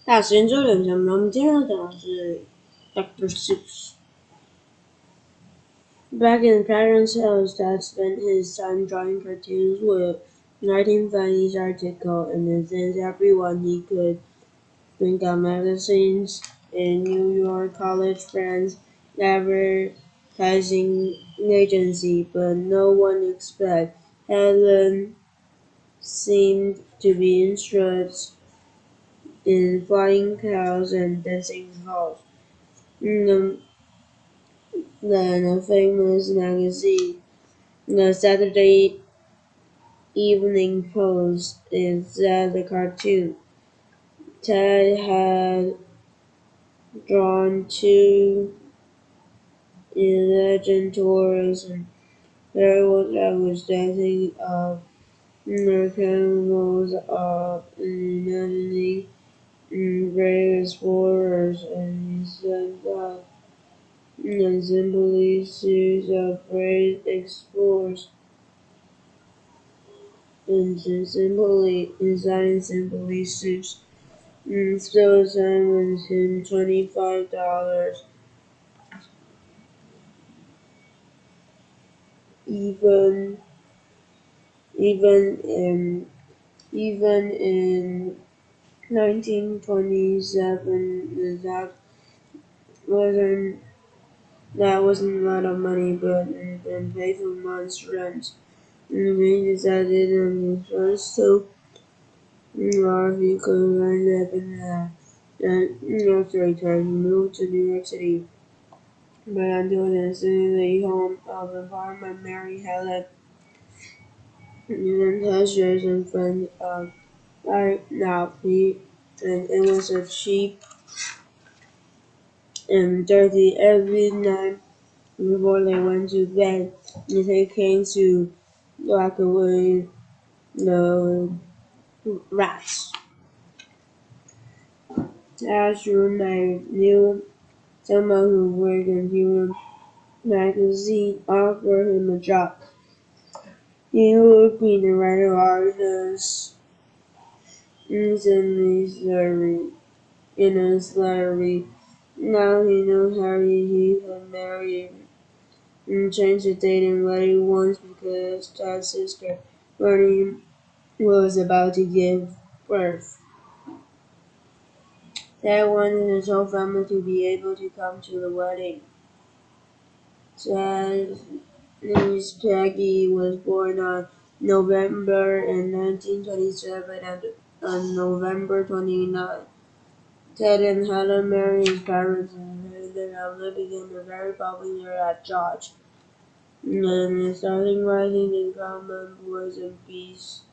大时间周六小我们今天要讲的是 Dr. Seuss. Back in the parents' house, Dad spent his time drawing cartoons with writing funny articles, and then sent everyone he could think of magazines in New York, college friends, advertising agency, but no one expected. Helen seemed to be interested in flying cows and dancing dolls. Then a famous magazine, the Saturday Evening Post, instead the cartoon. Ted had drawn two legend tours and was dancing of the cannibals of imagining brave explorers, and he said that and simply series of brave explorers into simply designing simply suits. Still assigned him $25. Even even in even in 1927, wasn't that wasn't a lot of money, but then pay for month's rent. And he decided on the first so if he could wind up in after he tried to move to New York City. But until then, soon the home of the farmer Mary Helen and testers and friends of now he and it was a cheap and dirty every night before they went to bed. And they came to lock away the rats. As roommate knew someone who worked in human magazine offered him a job. He would be the writer artist instantly in a slurry. Now he knows how he had married and changed the dating wedding once because Tad's sister Bernie was about to give birth. Tad wanted his whole family to be able to come to the wedding. Tad's niece Peggy was born on November in 1927 and on November 29. Ted and Helen married his parents and ended up living in a very popular at George. And starting writing in common boys and Beatles.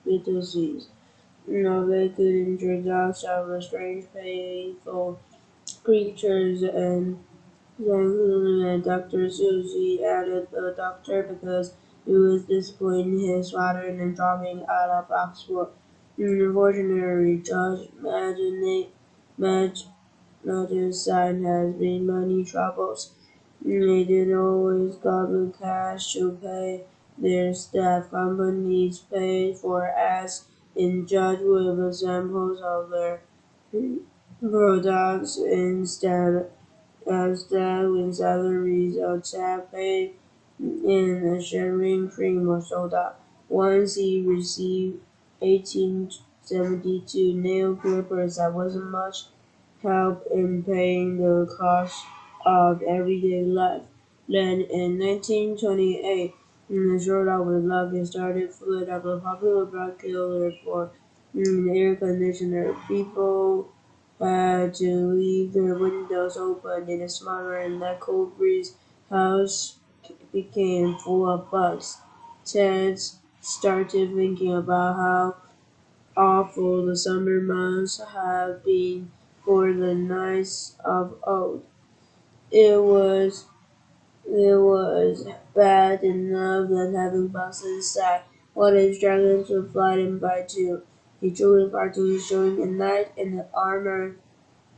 They could introduce our strange, painful creatures and then Dr. Seuss. He added the doctor because he was disappointing his father in dropping out of Oxford. Unfortunately, George's side has been money troubles. They didn't always got the cash to pay their staff. Companies paid for ads in Judge with examples of their products instead as that when salaries outside paid in a sharing cream or soda. Once he received 1872 nail clippers that wasn't much help in paying the cost of everyday life. Then in 1928, in the short out with love, he started foot up a popular drug killer for air conditioner. People had to leave their windows open in the summer and let cold breeze. House became full of bugs. Ted started thinking about how awful the summer months have been for the nights of old. It was it was bad enough that having bugs inside. What if dragons would fly in by too? He drew a cartoon showing a knight in the armor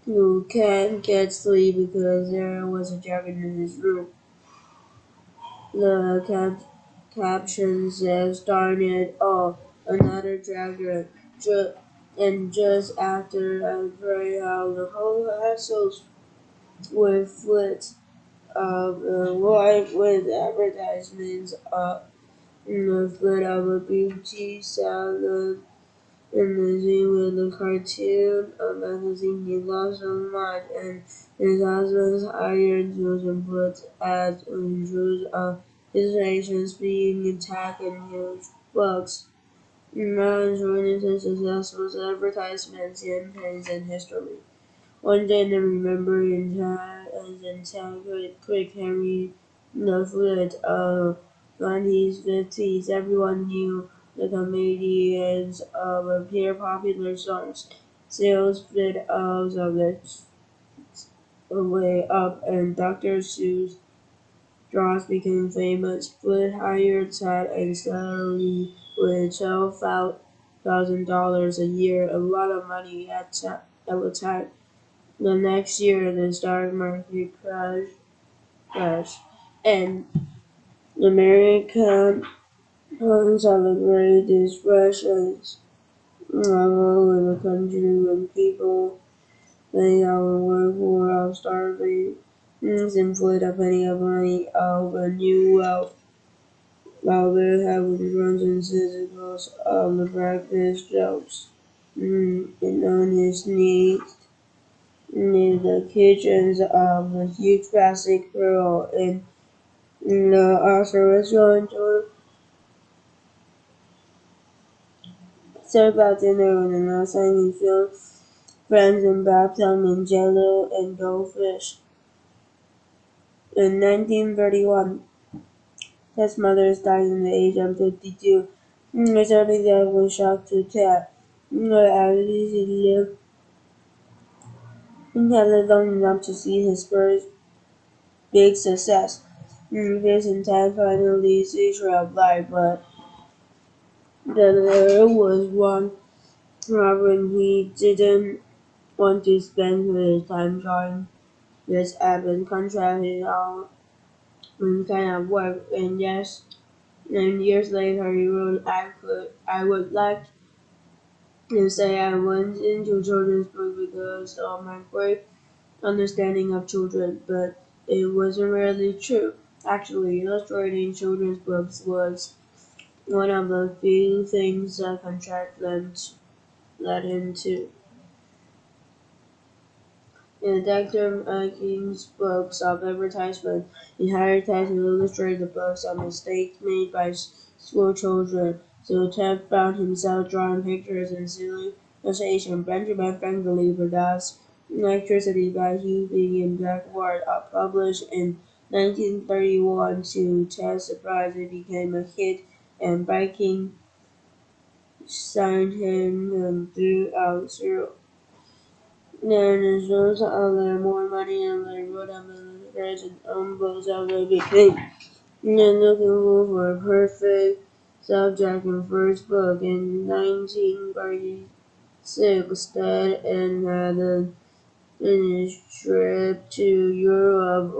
who can't get sleep because there was a dragon in his room. The caption says, "Darn it all, another dragon." And just after I pray how the whole hassles were flit of the white with advertisements in the foot of a beauty salad in the zoo with a cartoon, a magazine he loves so much, and his husband's iron tools and put ads and shows of his nations being attacked and huge bugs. Now enjoying his successful advertisements, campaigns, and history. One day I remember in time as in town quick Henry the foot of 20s, 50s, everyone knew the comedians of appear popular songs. Sales fit of the way up and Dr. Seuss draws became famous. Foot hired Ted and salary with $12,000 a year, a lot of money at the time. The next year, the stock market crashed, and America celebrated depressions all over the country when people lay out and work for out starving and fled a penny of money of a new wealth. While there having runs and sizzles of the breakfast jokes and on his knees near the kitchens of the huge plastic grill and the Oscar restaurant to serve out dinner and an signing film friends in bathtub and jello and goldfish. In 1931, Ted's mother died in the age of 52. His early death was shock to Ted. At least he lived long enough to see his first big success. His and Ted finally see through of life, but there was one when he didn't want to spend his time drawing this app and contract his own kind of work. And years later he wrote, I would like to say I went into children's book because of my great understanding of children, but it wasn't really true. Actually, illustrating children's books was one of the few things that contract led him to. In Dr. King's books of advertisement, he hired Ted to illustrate the books of mistakes made by school children. So Ted found himself drawing pictures in silly illustration. Benjamin Franklin produced Electricity by Hugh Bing and Jack Ward, published in 1931. To Ted's surprise, it became a hit, and Viking signed him throughout Europe. Then as those other more money and they wrote up in the present books of they became and looking for a perfect subject in first book in 1936 that and had a finished trip to Europe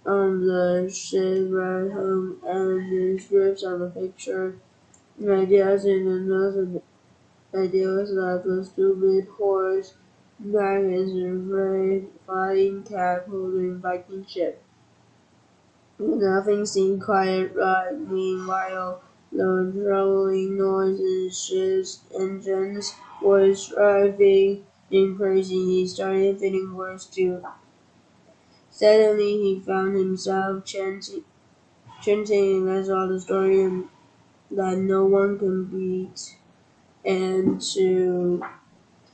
on the ship ride home and the scripts of the picture ideas in another ideas like a stupid horse, dragons, and flying cat holding Viking ship. Nothing seemed quiet right. Meanwhile, the troubling noises, ships, engines was driving him crazy. He started feeling worse too. Suddenly, he found himself chanting, and that's all the story that no one can beat, and to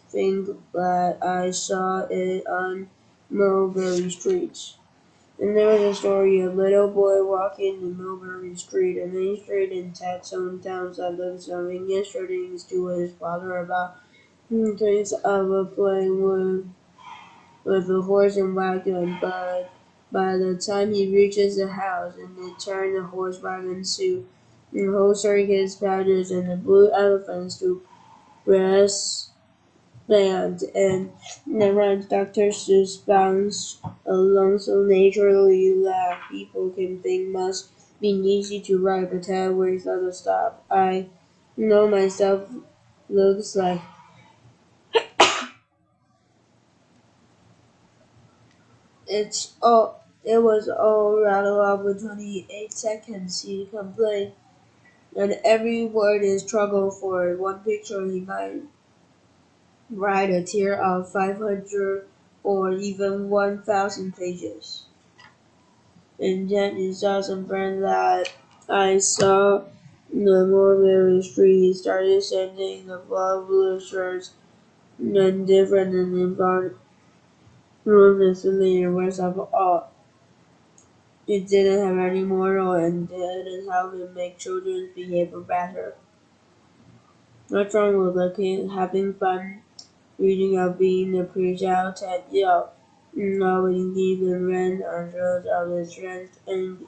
think that I saw it on Mulberry Street. And there was a story of a little boy walking in Mulberry Street, a main street in Ted's hometown that lives serving yesterday to his father about things of a playing with a horse and wagon, but by the time he reaches the house and they turn the horse wagon to whole circus patches and the blue elephants to brass band, and never Dr. Seuss bounced along so naturally that people can think must be easy to write, but Ted waits at the stop. I know myself looks like it was all rattled up with 28 seconds, he complained, and every word is struggle for one picture he might write a tier of 500 or even 1,000 pages. And then he saw some friends that I saw the Mulberry Street. He started sending the blue shirts and different and important rooms and the worst of all. It didn't have any moral and didn't help him make children's behavior better. What's wrong with the kid having fun reading of being a pre-child Ted yelled, knowing even ran on shows of his strength and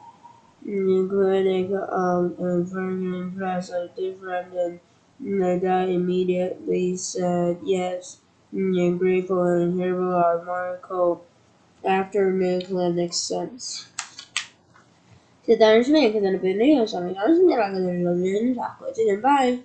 clinic and further impressed a different and Nada immediately said yes, grateful and terrible are more cold after make sense. 这当然是那个在那边那个上面，当然是那个在那边，啥回去点拜。